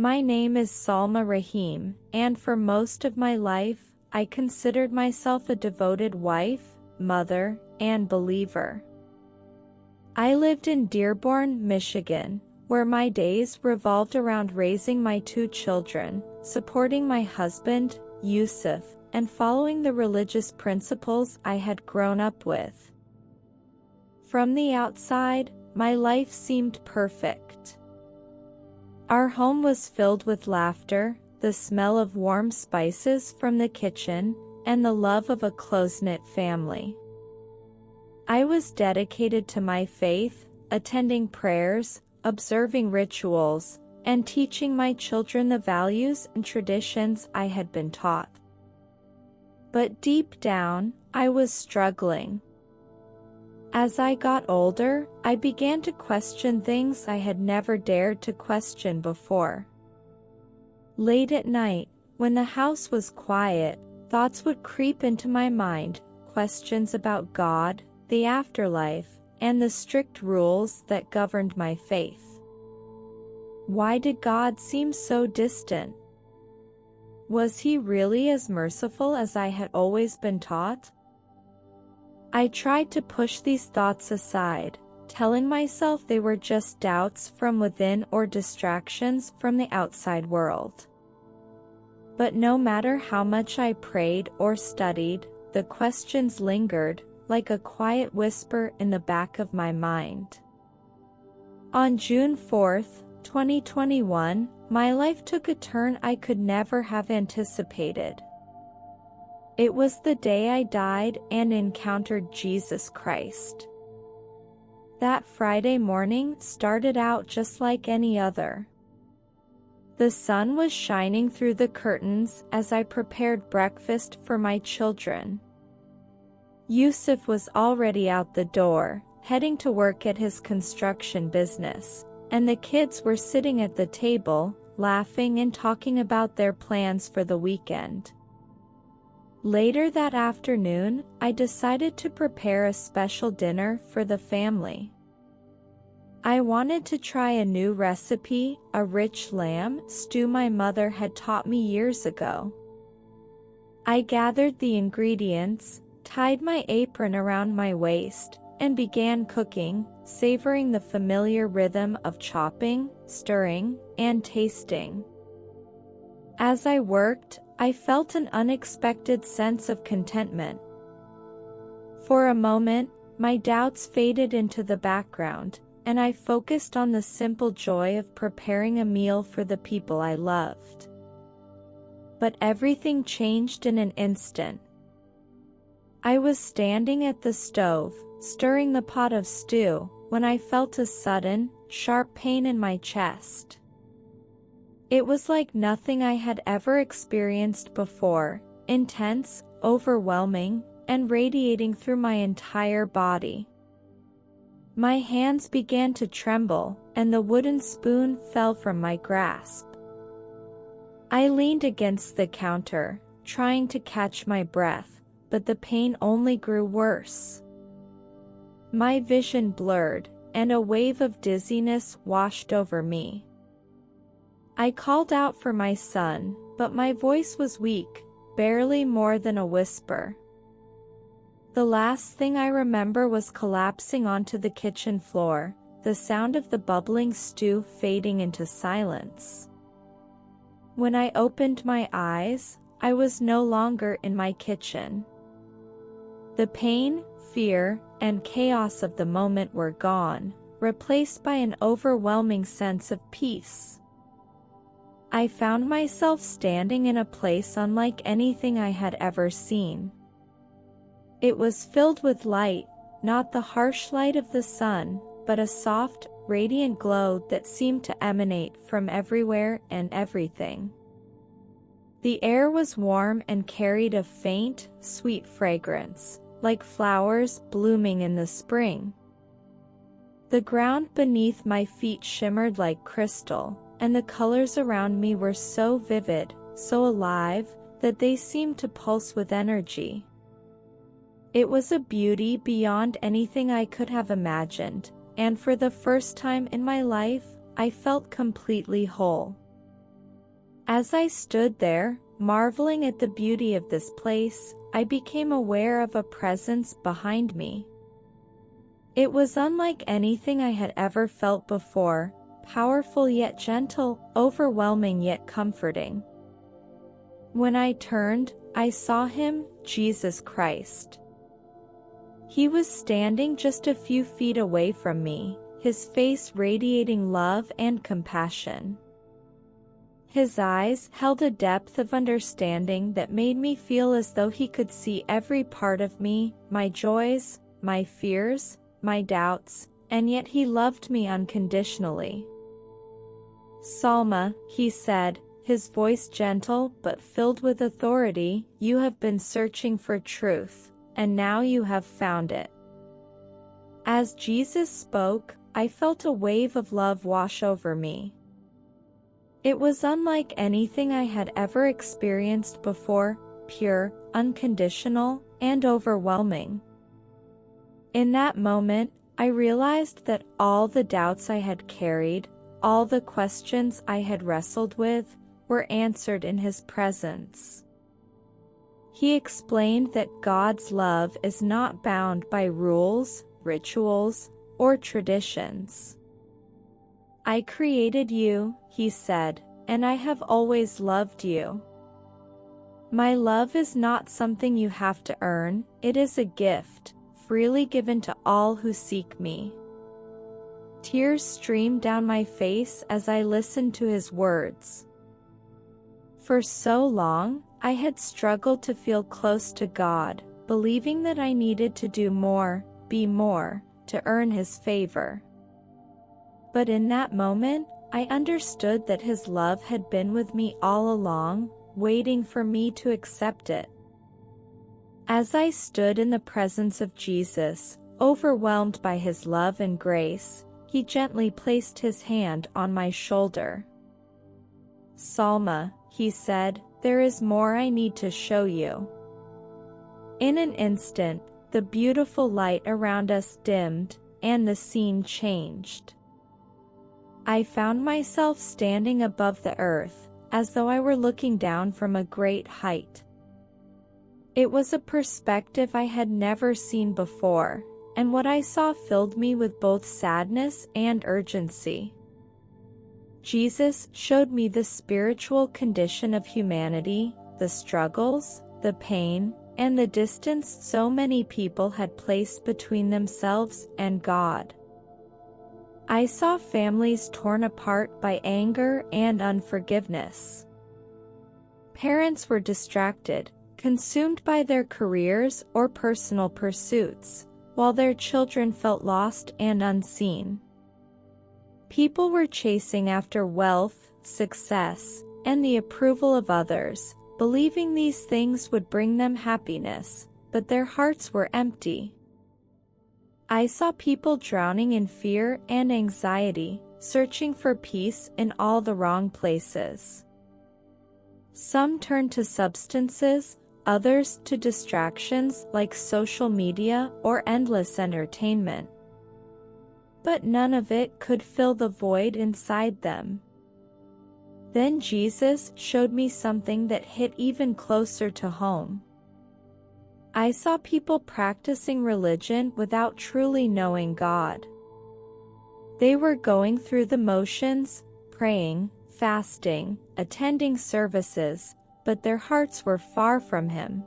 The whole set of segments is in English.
My name is Salma Rahim, and for most of my life, I considered myself a devoted wife, mother, and believer. I lived in Dearborn, Michigan, where my days revolved around raising my 2 children, supporting my husband, Yusuf, and following the religious principles I had grown up with. From the outside, my life seemed perfect. Our home was filled with laughter, the smell of warm spices from the kitchen, and the love of a close-knit family. I was dedicated to my faith, attending prayers, observing rituals, and teaching my children the values and traditions I had been taught. But deep down, I was struggling. As I got older, I began to question things I had never dared to question before. Late at night, when the house was quiet, thoughts would creep into my mind, questions about God, the afterlife, and the strict rules that governed my faith. Why did God seem so distant? Was he really as merciful as I had always been taught? I tried to push these thoughts aside, telling myself they were just doubts from within or distractions from the outside world. But no matter how much I prayed or studied, the questions lingered, like a quiet whisper in the back of my mind. On June 4, 2021, my life took a turn I could never have anticipated. It was the day I died and encountered Jesus Christ. That Friday morning started out just like any other. The sun was shining through the curtains as I prepared breakfast for my children. Yusuf was already out the door, heading to work at his construction business, and the kids were sitting at the table, laughing and talking about their plans for the weekend. Later that afternoon, I decided to prepare a special dinner for the family. I wanted to try a new recipe, a rich lamb stew my mother had taught me years ago. I gathered the ingredients, tied my apron around my waist, and began cooking, savoring the familiar rhythm of chopping, stirring, and tasting. As I worked, I felt an unexpected sense of contentment. For a moment, my doubts faded into the background, and I focused on the simple joy of preparing a meal for the people I loved. But everything changed in an instant. I was standing at the stove, stirring the pot of stew, when I felt a sudden, sharp pain in my chest. It was like nothing I had ever experienced before, intense, overwhelming, and radiating through my entire body. My hands began to tremble, and the wooden spoon fell from my grasp. I leaned against the counter, trying to catch my breath, but the pain only grew worse. My vision blurred, and a wave of dizziness washed over me. I called out for my son, but my voice was weak, barely more than a whisper. The last thing I remember was collapsing onto the kitchen floor, the sound of the bubbling stew fading into silence. When I opened my eyes, I was no longer in my kitchen. The pain, fear, and chaos of the moment were gone, replaced by an overwhelming sense of peace. I found myself standing in a place unlike anything I had ever seen. It was filled with light, not the harsh light of the sun, but a soft, radiant glow that seemed to emanate from everywhere and everything. The air was warm and carried a faint, sweet fragrance, like flowers blooming in the spring. The ground beneath my feet shimmered like crystal, and the colors around me were so vivid, so alive, that they seemed to pulse with energy. It was a beauty beyond anything I could have imagined, and for the first time in my life, I felt completely whole. As I stood there, marveling at the beauty of this place, I became aware of a presence behind me. It was unlike anything I had ever felt before, powerful yet gentle, overwhelming yet comforting. When I turned, I saw him, Jesus Christ. He was standing just a few feet away from me, his face radiating love and compassion. His eyes held a depth of understanding that made me feel as though he could see every part of me, my joys, my fears, my doubts, and yet he loved me unconditionally. "Salma," he said, his voice gentle but filled with authority, "you have been searching for truth, and now you have found it." As Jesus spoke, I felt a wave of love wash over me. It was unlike anything I had ever experienced before, pure, unconditional, and overwhelming. In that moment, I realized that all the doubts I had carried, all the questions I had wrestled with, were answered in his presence. He explained that God's love is not bound by rules, rituals, or traditions. "I created you," he said, "and I have always loved you. My love is not something you have to earn, it is a gift, freely given to all who seek me." Tears streamed down my face as I listened to his words. For so long, I had struggled to feel close to God, believing that I needed to do more, be more, to earn his favor. But in that moment, I understood that his love had been with me all along, waiting for me to accept it. As I stood in the presence of Jesus, overwhelmed by his love and grace, he gently placed his hand on my shoulder. "Salma," he said, "there is more I need to show you." In an instant, the beautiful light around us dimmed, and the scene changed. I found myself standing above the earth, as though I were looking down from a great height. It was a perspective I had never seen before, and what I saw filled me with both sadness and urgency. Jesus showed me the spiritual condition of humanity, the struggles, the pain, and the distance so many people had placed between themselves and God. I saw families torn apart by anger and unforgiveness. Parents were distracted, consumed by their careers or personal pursuits, while their children felt lost and unseen. People were chasing after wealth, success, and the approval of others, believing these things would bring them happiness, but their hearts were empty. I saw people drowning in fear and anxiety, searching for peace in all the wrong places. Some turned to substances, others to distractions like social media or endless entertainment. But none of it could fill the void inside them. Then Jesus showed me something that hit even closer to home. I saw people practicing religion without truly knowing God. They were going through the motions, praying, fasting, attending services, but their hearts were far from him.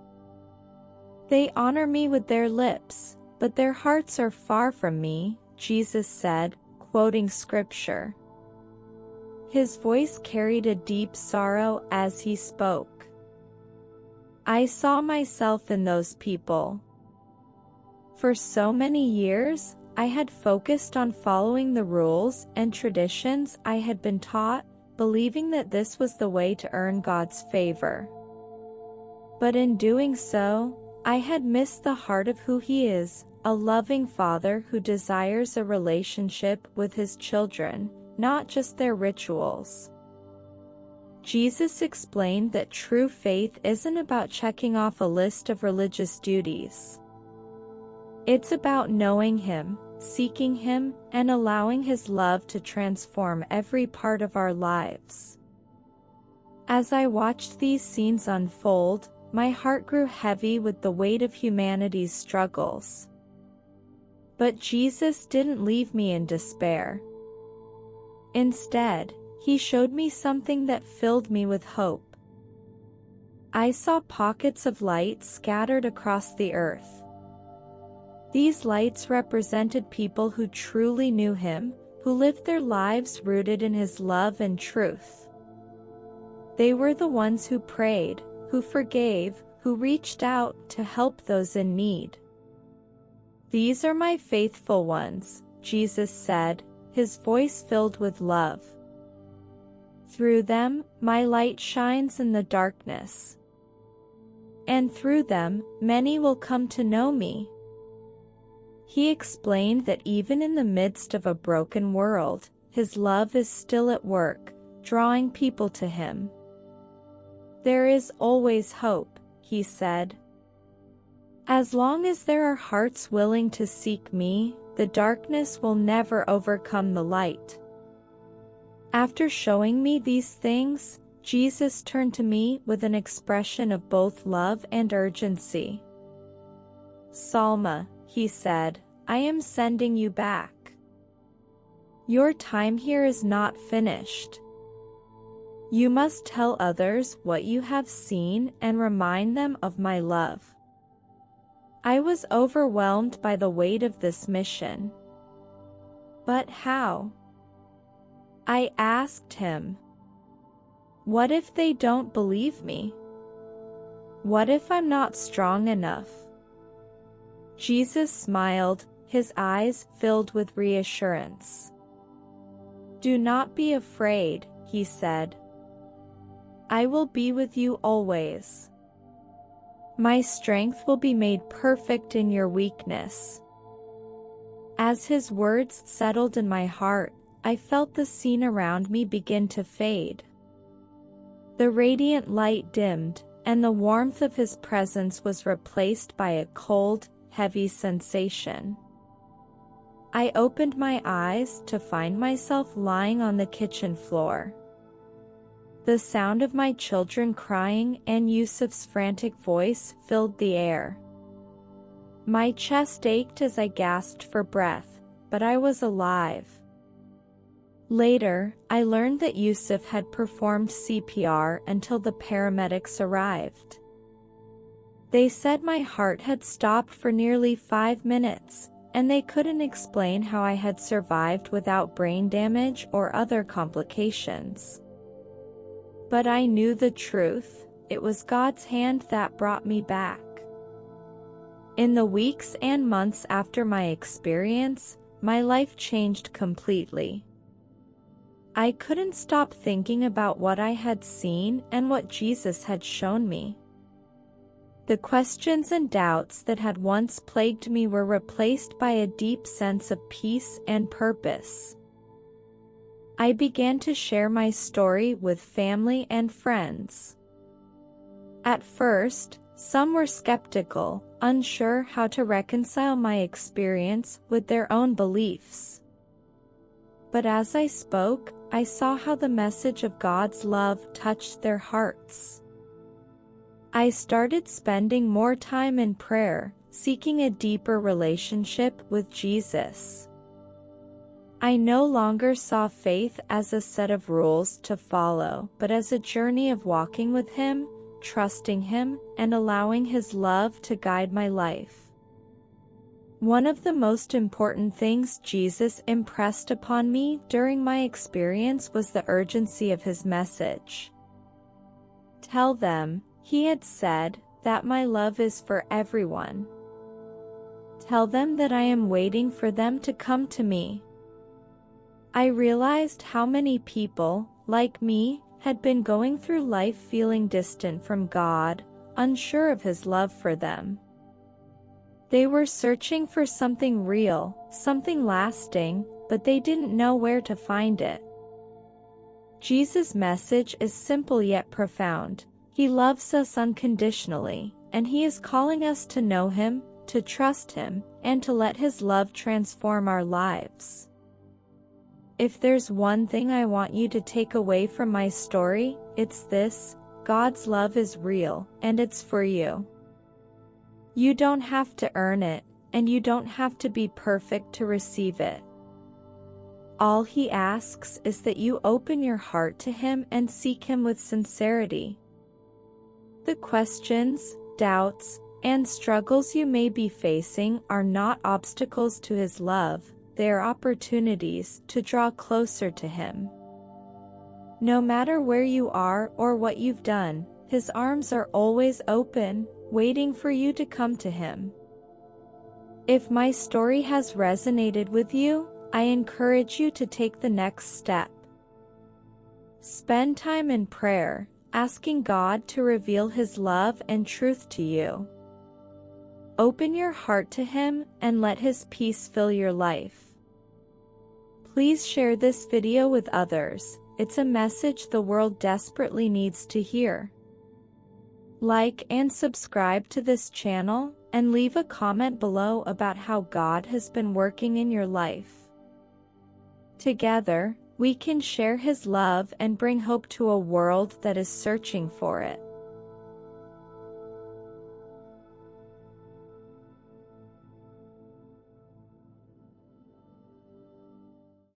"They honor me with their lips, but their hearts are far from me," Jesus said, quoting scripture. His voice carried a deep sorrow as he spoke. I saw myself in those people. For so many years, I had focused on following the rules and traditions I had been taught, believing that this was the way to earn God's favor. But in doing so, I had missed the heart of who he is, a loving father who desires a relationship with his children, not just their rituals. Jesus explained that true faith isn't about checking off a list of religious duties. It's about knowing him, seeking him, and allowing his love to transform every part of our lives. As I watched these scenes unfold, my heart grew heavy with the weight of humanity's struggles. But Jesus didn't leave me in despair. Instead, he showed me something that filled me with hope. I saw pockets of light scattered across the earth. These lights represented people who truly knew him, who lived their lives rooted in his love and truth. They were the ones who prayed, who forgave, who reached out to help those in need. "These are my faithful ones," Jesus said, his voice filled with love. "Through them, my light shines in the darkness. And through them, many will come to know me." He explained that even in the midst of a broken world, his love is still at work, drawing people to him. "There is always hope," he said. "As long as there are hearts willing to seek me, the darkness will never overcome the light." After showing me these things, Jesus turned to me with an expression of both love and urgency. "Salma," he said, "I am sending you back. Your time here is not finished. You must tell others what you have seen and remind them of my love." I was overwhelmed by the weight of this mission. "But how?" I asked him. "What if they don't believe me? What if I'm not strong enough?" Jesus smiled, his eyes filled with reassurance. "Do not be afraid," he said. "I will be with you always. My strength will be made perfect in your weakness." As his words settled in my heart, I felt the scene around me begin to fade. The radiant light dimmed, and the warmth of his presence was replaced by a cold, heavy sensation. I opened my eyes to find myself lying on the kitchen floor. The sound of my children crying and Yusuf's frantic voice filled the air. My chest ached as I gasped for breath, but I was alive. Later, I learned that Yusuf had performed CPR until the paramedics arrived. They said my heart had stopped for nearly 5 minutes, and they couldn't explain how I had survived without brain damage or other complications. But I knew the truth: it was God's hand that brought me back. In the weeks and months after my experience, my life changed completely. I couldn't stop thinking about what I had seen and what Jesus had shown me. The questions and doubts that had once plagued me were replaced by a deep sense of peace and purpose. I began to share my story with family and friends. At first, some were skeptical, unsure how to reconcile my experience with their own beliefs. But as I spoke, I saw how the message of God's love touched their hearts. I started spending more time in prayer, seeking a deeper relationship with Jesus. I no longer saw faith as a set of rules to follow, but as a journey of walking with Him, trusting Him, and allowing His love to guide my life. One of the most important things Jesus impressed upon me during my experience was the urgency of His message. "Tell them," He had said, "that my love is for everyone. Tell them that I am waiting for them to come to me." I realized how many people, like me, had been going through life feeling distant from God, unsure of His love for them. They were searching for something real, something lasting, but they didn't know where to find it. Jesus' message is simple yet profound. He loves us unconditionally, and He is calling us to know Him, to trust Him, and to let His love transform our lives. If there's one thing I want you to take away from my story, it's this: God's love is real, and it's for you. You don't have to earn it, and you don't have to be perfect to receive it. All He asks is that you open your heart to Him and seek Him with sincerity. The questions, doubts, and struggles you may be facing are not obstacles to His love, they are opportunities to draw closer to Him. No matter where you are or what you've done, His arms are always open, waiting for you to come to Him. If my story has resonated with you, I encourage you to take the next step. Spend time in prayer, asking God to reveal His love and truth to you. Open your heart to Him and let His peace fill your life. Please share this video with others. It's a message the world desperately needs to hear. Like and subscribe to this channel, and leave a comment below about how God has been working in your life. Together, we can share His love and bring hope to a world that is searching for it.